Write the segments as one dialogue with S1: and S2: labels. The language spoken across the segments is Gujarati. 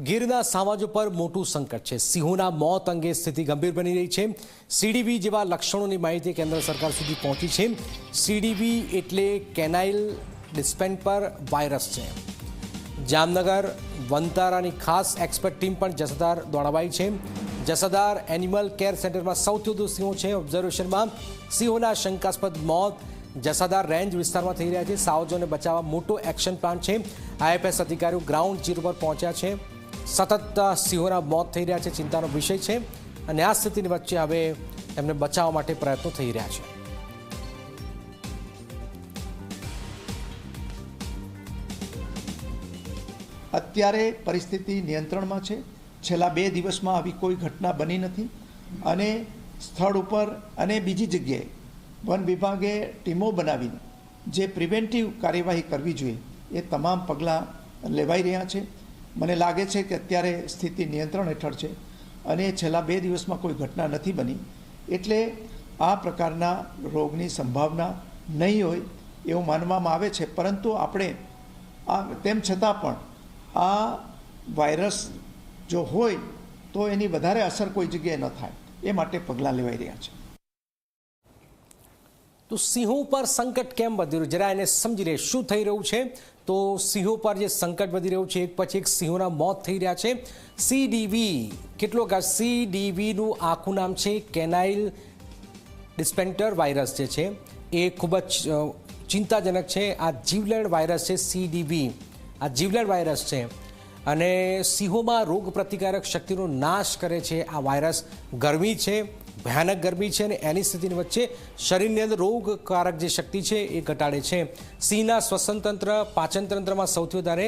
S1: ગીરના સામાજો પર મોટું સંકટ છે। સિંહોના મોત અંગે સ્થિતિ ગંભીર બની રહી છે। સીડીવી જેવા લક્ષણોની માહિતી કેન્દ્ર સરકાર સુધી પહોંચી છે। સીડીવી એટલે કેનાઇલ ડિસ્પેન્સર વાયરસ છે। જામનગર વંતારાની ખાસ એક્સપર્ટ ટીમ પણ જસાધાર દોડાવાઈ છે। જસાધાર એનિમલ કેર સેન્ટરમાં સૌથી વધુ સિંહો છે। ઓબ્ઝર્વેશનમાં સિંહોના શંકાસ્પદ મોત જસાધાર રેન્જ વિસ્તારમાં થઈ રહ્યા છે। સાવજોને બચાવવા મોટો એક્શન પ્લાન છે। આઈએફએસ અધિકારીઓ ગ્રાઉન્ડ ઝીરો પર પહોંચ્યા છે। સતત સિંહોના મોત થઈ રહ્યા છે, ચિંતાનો વિષય છે અને આ સ્થિતિની વચ્ચે હવે એમને બચાવવા માટે પ્રયત્નો થઈ રહ્યા છે।
S2: અત્યારે પરિસ્થિતિ નિયંત્રણમાં છે। છેલ્લા 2 દિવસમાં આવી કોઈ ઘટના બની નથી અને સ્થળ ઉપર અને બીજી જગ્યાએ વન વિભાગે ટીમો બનાવીને જે પ્રિવેન્ટિવ કાર્યવાહી કરવી જોઈએ એ તમામ પગલાં લેવાઈ રહ્યા છે। મને લાગે છે કે અત્યારે સ્થિતિ નિયંત્રણ હેઠળ છે અને છેલ્લા 2 દિવસમાં કોઈ ઘટના નથી બની, એટલે આ પ્રકારના રોગની સંભાવના નહીં હોય એવું માનવામાં આવે છે। પરંતુ આપણે તેમ છતાં પણ આ વાયરસ જો હોય તો એની વધારે અસર કોઈ જગ્યાએ ન થાય એ માટે પગલાં લેવાઈ રહ્યા છે।
S1: તો સિંહો પર સંકટ કેમ વધી રહ્યું, જરા એને સમજી લે શું થઈ રહ્યું છે। તો સિંહો પર જે સંકટ વધી રહ્યું છે, એક પછી એક સિંહોના મોત થઈ રહ્યા છે। સીડીવી કેટલોક સીડીવીનું આખું નામ છે કેનાઇલ ડિસ્પેન્સર વાયરસ જે છે એ ખૂબ જ ચિંતાજનક છે। આ જીવલેણ વાયરસ છે સીડીવી, આ જીવલેણ વાયરસ છે અને સિંહોમાં રોગ પ્રતિકારક શક્તિનો નાશ કરે છે। આ વાયરસ ગરમી છે, ભયાનક ગરમી છે અને એની સ્થિતિની વચ્ચે શરીરની અંદર રોગકારક જે શક્તિ છે એ ઘટાડે છે। સિંહના શ્વસનતંત્ર, પાચનતંત્રમાં સૌથી વધારે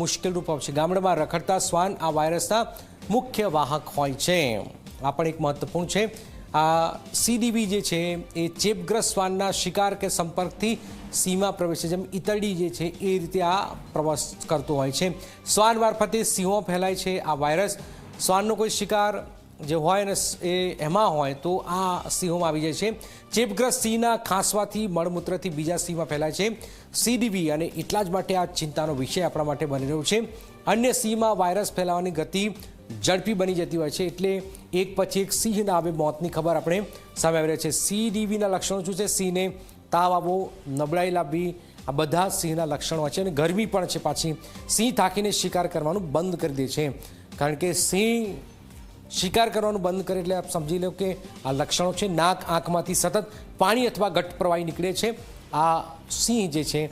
S1: મુશ્કેલરૂપ હોય છે। ગામડામાં રખડતા શ્વાન આ વાયરસના મુખ્ય વાહક હોય છે। આ પણ એક મહત્વપૂર્ણ છે। આ સીડીવી જે છે એ ચેપગ્રસ્ત શ્વાનના શિકાર કે સંપર્કથી સિંહમાં પ્રવેશે, જેમ ઈતરડી જે છે એ રીતે આ પ્રવાસ કરતો હોય છે। શ્વાન મારફતે સિંહો ફેલાય છે આ વાયરસ। શ્વાનનો કોઈ શિકાર જે હોય ને એ એમાં હોય તો આ સિંહોમાં આવી જાય છે। ચેપગ્રસ્ત સિંહના ખાંસવાથી, મળમૂત્રથી બીજા સિંહમાં ફેલાય છે સીડીવી અને એટલા જ માટે આ ચિંતાનો વિષય આપણા માટે બની રહ્યો છે। અન્ય સિંહમાં વાયરસ ફેલાવાની ગતિ ઝડપી બની જતી હોય છે, એટલે એક પછી એક સિંહના આવે મોતની ખબર આપણે સામે આવી રહી છે। સીડીવીના લક્ષણો શું છે? સિંહને તાવ આવવો, નબળાઈ લાવવી, આ બધા સિંહના લક્ષણો છે અને ગરમી પણ છે પાછી। સિંહ થાકીને શિકાર કરવાનું બંધ કરી દે છે, કારણ કે સિંહ શિકાર કરવાનું બંધ કરે એટલે આપ સમજી લો કે આ લક્ષણો છે। નાક, આંખમાંથી સતત પાણી અથવા ઘટ પ્રવાહી નીકળે છે। આ સિંહ જે છે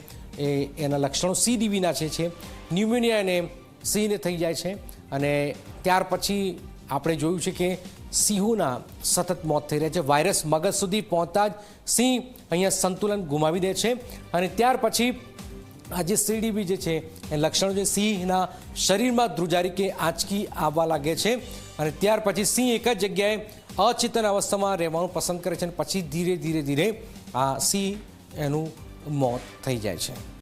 S1: એના લક્ષણો સીડીવીના છે। ન્યુમોનિયા અને સિંહને થઈ જાય છે અને ત્યાર પછી આપણે જોયું છે કે સિંહોના સતત મોત થઈ રહ્યા છે। વાયરસ મગજ સુધી પહોંચતા જ સિંહ અહીંયા સંતુલન ગુમાવી દે છે અને ત્યાર પછી આ જે સીડીવી જે છે એ લક્ષણો જે સિંહના શરીરમાં ધ્રુજારી કે આંચકી આવવા લાગે છે અને ત્યાર પછી સિંહ એક જ જગ્યાએ અચેતન અવસ્થામાં રહેવાનું પસંદ કરે છે અને પછી ધીરે ધીરે આ સિંહ એનું મોત થઈ જાય છે।